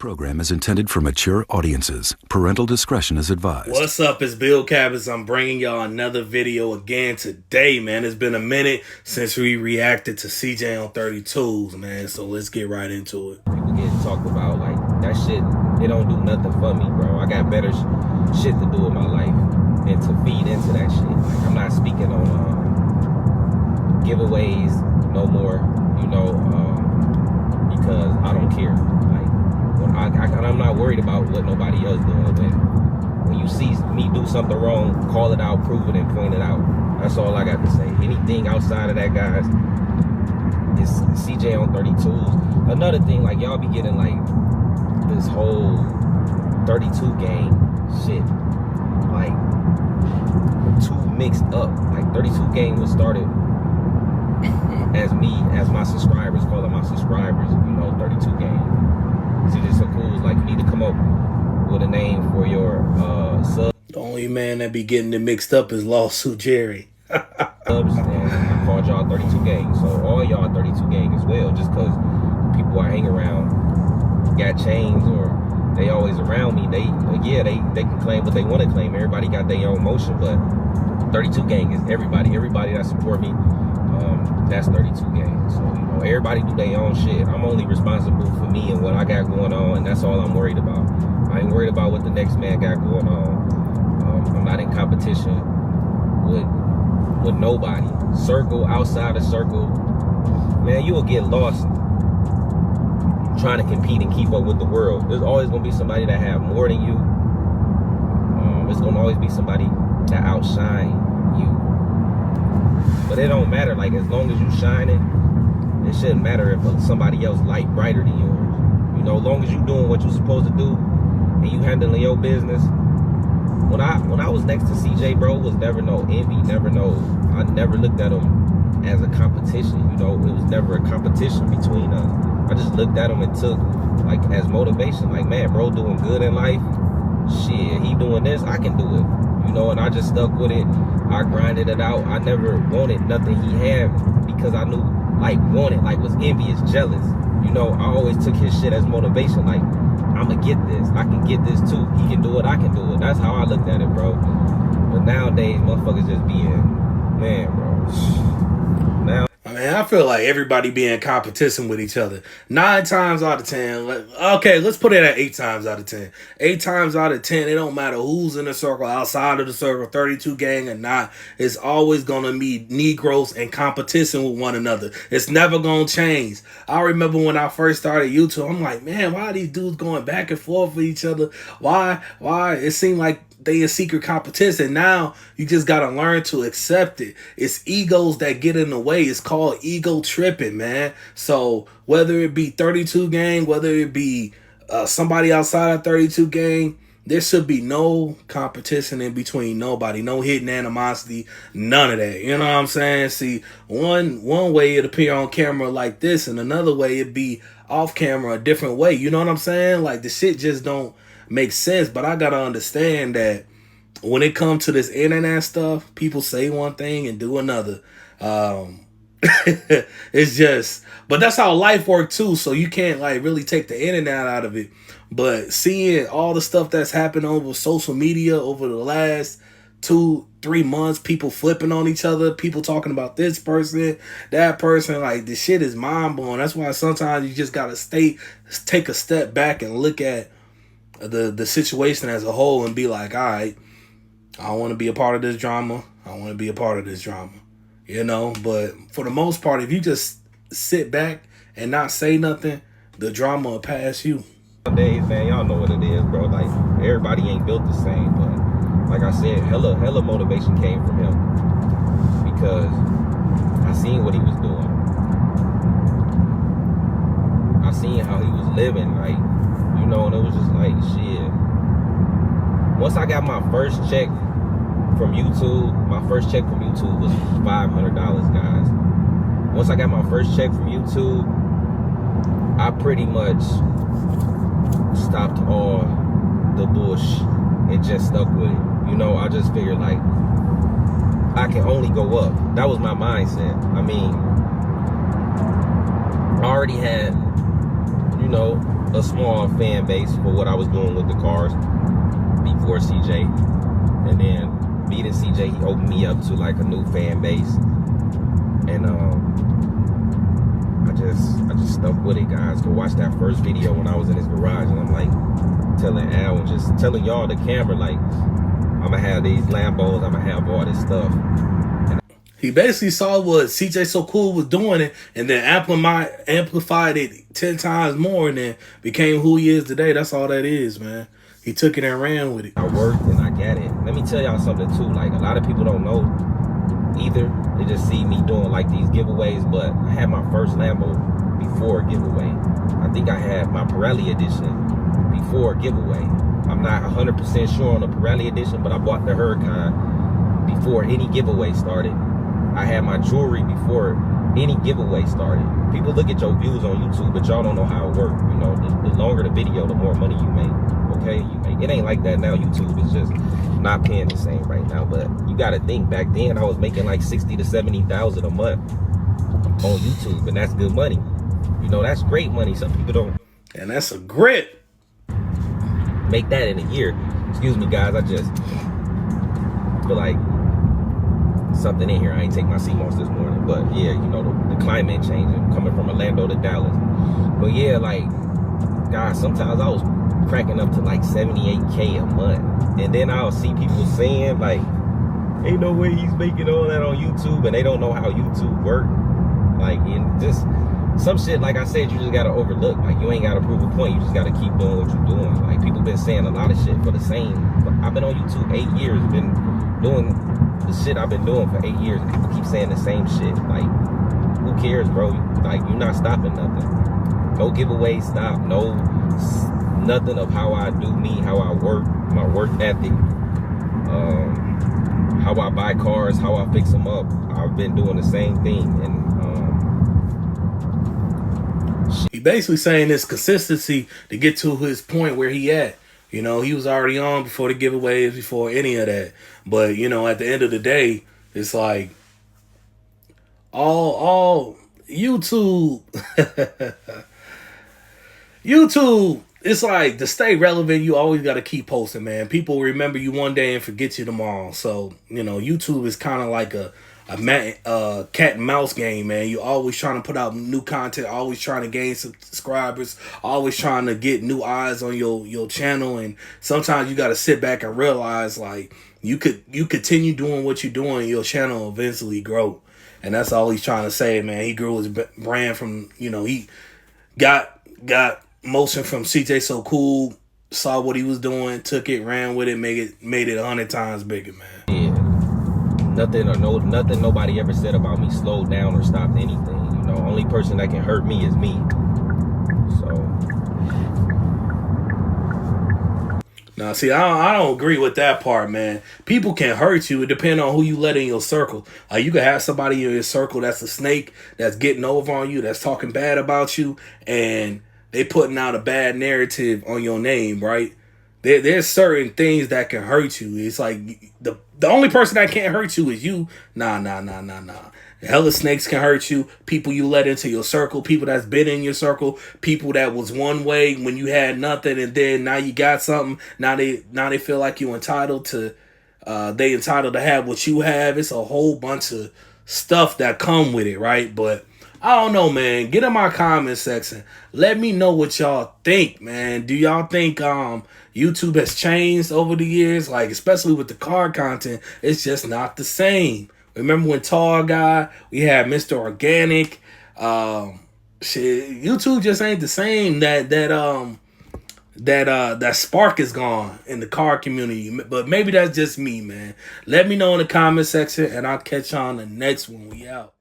program is intended for mature audiences. Parental discretion is advised. What's up? It's BUILDCABINS. I'm bringing y'all another video again today, man. It's been a minute since we reacted to CJ on 32's, man. So let's get right into it. People get talked about like that shit. It don't do nothing for me, bro. I got better shit to do with my life and to feed into that shit. Like I'm not speaking on giveaways no more, because I don't care. I'm not worried about what nobody else doing. When you see me do something wrong, call it out, prove it, and point it out. That's all I got to say. Anything outside of that, guys, is CJ on 32's. Another thing, like y'all be getting like this whole 32 gang shit, like too mixed up. Like 32 gang was started as my subscribers, calling my subscribers, 32 gang. See, this so cool. Like, you need to come up with a name for your sub. The only man that be getting it mixed up is Lawsuit Jerry. Subs, and I called y'all 32 gang. So all y'all 32 gang as well. Just because people I hang around got chains or they always around me. They can claim what they want to claim. Everybody got their own motion, but 32 gang is everybody. Everybody that support me, that's 32 gang. So, everybody do their own shit. I'm only responsible for me and what I got going on, and that's all I'm worried about. I ain't worried about what the next man got going on. I'm not in competition with nobody. Circle, outside of circle, man, you will get lost trying to compete and keep up with the world. There's always gonna be somebody that have more than you. There's gonna always be somebody that outshine you. But it don't matter. Like, as long as you shining, it shouldn't matter if somebody else light brighter than yours. As long as you doing what you're supposed to do and you handling your business. When I was next to CJ, bro, was never no envy, I never looked at him as a competition. It was never a competition between us. I just looked at him and took like as motivation. Like, man, bro, doing good in life. Shit, he doing this, I can do it. And I just stuck with it. I grinded it out. I never wanted nothing he had because I knew, was envious, jealous. I always took his shit as motivation. Like, I'ma get this. I can get this too. He can do it, I can do it. That's how I looked at it, bro. But nowadays, motherfuckers just being, man, bro. Now, I feel like everybody be in competition with each other. 9 times out of 10. Okay, let's put it at 8 times out of 10. 8 times out of 10, it don't matter who's in the circle, outside of the circle, 32 gang or not. It's always going to be Negroes in competition with one another. It's never going to change. I remember when I first started YouTube, I'm like, man, why are these dudes going back and forth with each other? Why? It seemed like they in secret competition. Now you just gotta learn to accept it. It's egos that get in the way. It's called ego tripping, man. So whether it be 32 gang, whether it be somebody outside of 32 gang, there should be no competition in between nobody, no hidden animosity, none of that. You know what I'm saying? See, one way it appear on camera like this, and another way it be off camera a different way. You know what I'm saying? Like, the shit just don't make sense. But I gotta understand that when it comes to this internet stuff, people say one thing and do another. It's just, but that's how life works too. So you can't really take the internet out of it. But seeing all the stuff that's happened over social media over the last 2-3 months, people flipping on each other, people talking about this person, that person, like, the shit is mind blowing. That's why sometimes you just gotta take a step back and look at the situation as a whole and be like, all right, I want to be a part of this drama. I want to be a part of this drama, But for the most part, if you just sit back and not say nothing, the drama will pass you. Nowadays, man, y'all know what it is, bro. Like, everybody ain't built the same, but like I said, hella motivation came from him because I seen what he was doing. I seen how he was living, like, and it was just like, shit. Once I got my first check from YouTube, was $500, guys. Once I got my first check from YouTube, I pretty much stopped all the bullshit and just stuck with it. I just figured, like, I can only go up. That was my mindset. I already had, a small fan base for what I was doing with the cars before CJ. And then meeting CJ, he opened me up to like a new fan base. And I just stuck with it, guys. Go watch that first video when I was in his garage, and I'm like telling Al and just telling y'all the camera, like, I'm gonna have these Lambos, I'm gonna have all this stuff. And he basically saw what CJ So Cool was doing and then amplified it 10 times more and then became who he is today. That's all that is, man. He took it and ran with it. I worked and I got it. Let me tell y'all something too. Like, a lot of people don't know either. They just see me doing like these giveaways, but I had my first Lambo before a giveaway. I think I had my Pirelli edition before a giveaway. I'm not 100% sure on the Pirelli edition, but I bought the Huracan before any giveaway started. I had my jewelry before any giveaway started. People look at your views on YouTube, but y'all don't know how it works. You know, the longer the video, the more money you make. Okay, it ain't like that now. YouTube is just not paying the same right now. But you got to think, back then I was making like 60 to 70,000 a month on YouTube, and that's good money. You know, that's great money. Some people don't. And that's a grip. Make that in a year. Excuse me, guys. I just feel like something in here. I ain't take my CMOS this morning, but yeah, you know, the climate changing, coming from Orlando to Dallas. But yeah, like, guys, sometimes I was cracking up to like 78K a month, and then I'll see people saying like, ain't no way he's making all that on YouTube, and they don't know how YouTube works. Like, and just some shit, like I said, you just gotta overlook. Like, you ain't gotta prove a point, you just gotta keep doing what you're doing. Like, people been saying a lot of shit for the same. I've been on YouTube 8 years, been doing the shit I've been doing for 8 years, and people keep saying the same shit. Like, who cares, bro? Like, you're not stopping nothing. No giveaways stop, no nothing of how I do me, how I work, my work ethic, how I buy cars, how I fix them up. I've been doing the same thing. And he basically saying this consistency to get to his point where he at. You know, he was already on before the giveaways, before any of that. But, you know, at the end of the day, it's like all YouTube YouTube, it's like, to stay relevant, you always got to keep posting, man. People remember you one day and forget you tomorrow. So, you know, YouTube is kind of like a cat and mouse game, man. You always trying to put out new content, always trying to gain subscribers, always trying to get new eyes on your channel. And sometimes you got to sit back and realize, like, you continue doing what you're doing, your channel will eventually grow. And that's all he's trying to say, man. He grew his brand from, you know, he got motion from CJ So Cool, saw what he was doing, took it, ran with it, made it 100 times bigger, man. Yeah, nothing nobody ever said about me slowed down or stopped anything. You know, only person that can hurt me is me. So now, see, I don't agree with that part, man. People can hurt you. It depends on who you let in your circle. You could have somebody in your circle that's a snake, that's getting over on you, that's talking bad about you, and they putting out a bad narrative on your name, right? There's certain things that can hurt you. It's like the only person that can't hurt you is you. Nah. Hella snakes can hurt you. People you let into your circle, people that's been in your circle, people that was one way when you had nothing, and then now you got something. Now they feel like you entitled to. They entitled to have what you have. It's a whole bunch of stuff that come with it, right? But I don't know, man. Get in my comment section. Let me know what y'all think, man. Do y'all think YouTube has changed over the years? Like, especially with the car content, it's just not the same. Remember when Tall Guy, we had Mr. Organic. Shit, YouTube just ain't the same. That spark is gone in the car community. But maybe that's just me, man. Let me know in the comment section, and I'll catch you on the next one. We out.